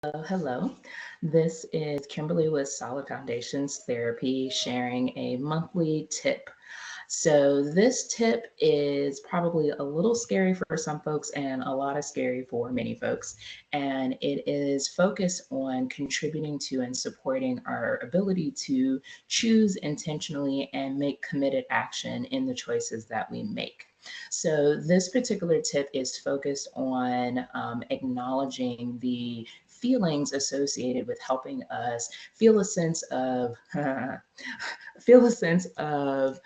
Hello. This is Kimberly with Solid Foundations Therapy sharing a monthly tip. So, this tip is probably a little scary for some folks and a lot of scary for many folks. And it is focused on contributing to and supporting our ability to choose intentionally and make committed action in the choices that we make. So, this particular tip is focused on acknowledging the feelings associated with helping us feel a sense of feel a sense of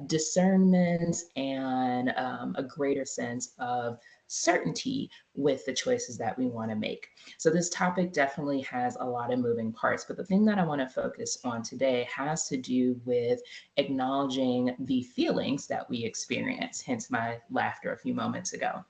discernment and a greater sense of certainty with the choices that we want to make. So, this topic definitely has a lot of moving parts, but the thing that I want to focus on today has to do with acknowledging the feelings that we experience, hence my laughter a few moments ago.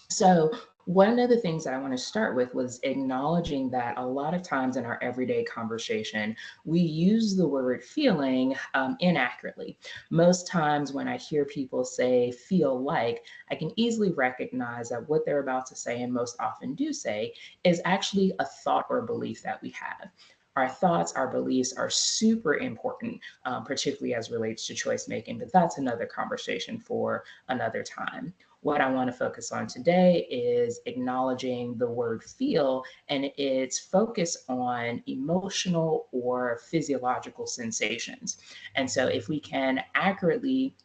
So, one of the things that I want to start with was acknowledging that a lot of times in our everyday conversation, we use the word feeling inaccurately. Most times, when I hear people say feel like, I can easily recognize that what they're about to say, and most often do say, is actually a thought or belief that we have. Our thoughts, our beliefs are super important, particularly as relates to choice making, but that's another conversation for another time. What I want to focus on today is acknowledging the word feel and its focus on emotional or physiological sensations. And so, if we can accurately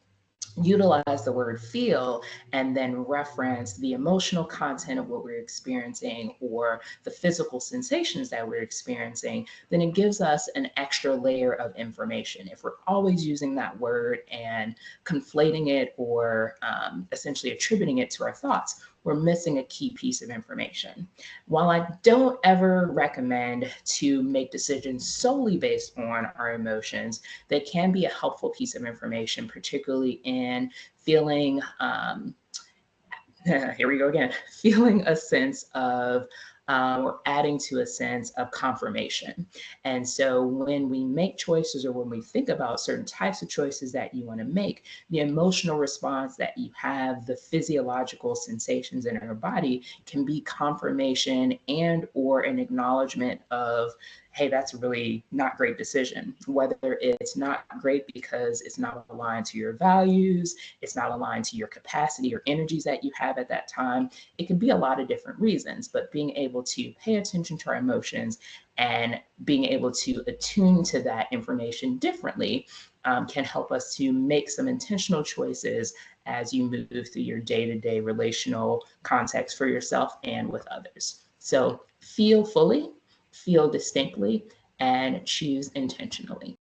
utilize the word feel and then reference the emotional content of what we're experiencing or the physical sensations that we're experiencing, then it gives us an extra layer of information. If we're always using that word and conflating it or essentially attributing it to our thoughts, we're missing a key piece of information. While I don't ever recommend to make decisions solely based on our emotions, they can be a helpful piece of information, particularly in feeling, here we go again, feeling a sense of or adding to a sense of confirmation. And so when we make choices or when we think about certain types of choices that you want to make, the emotional response that you have, the physiological sensations in your body can be confirmation and or an acknowledgement of, hey, that's a really not great decision. Whether it's not great because it's not aligned to your values, it's not aligned to your capacity or energies that you have at that time. It can be a lot of different reasons, but being able to pay attention to our emotions and being able to attune to that information differently can help us to make some intentional choices as you move through your day to day relational context for yourself and with others. So feel fully, feel distinctly, and choose intentionally.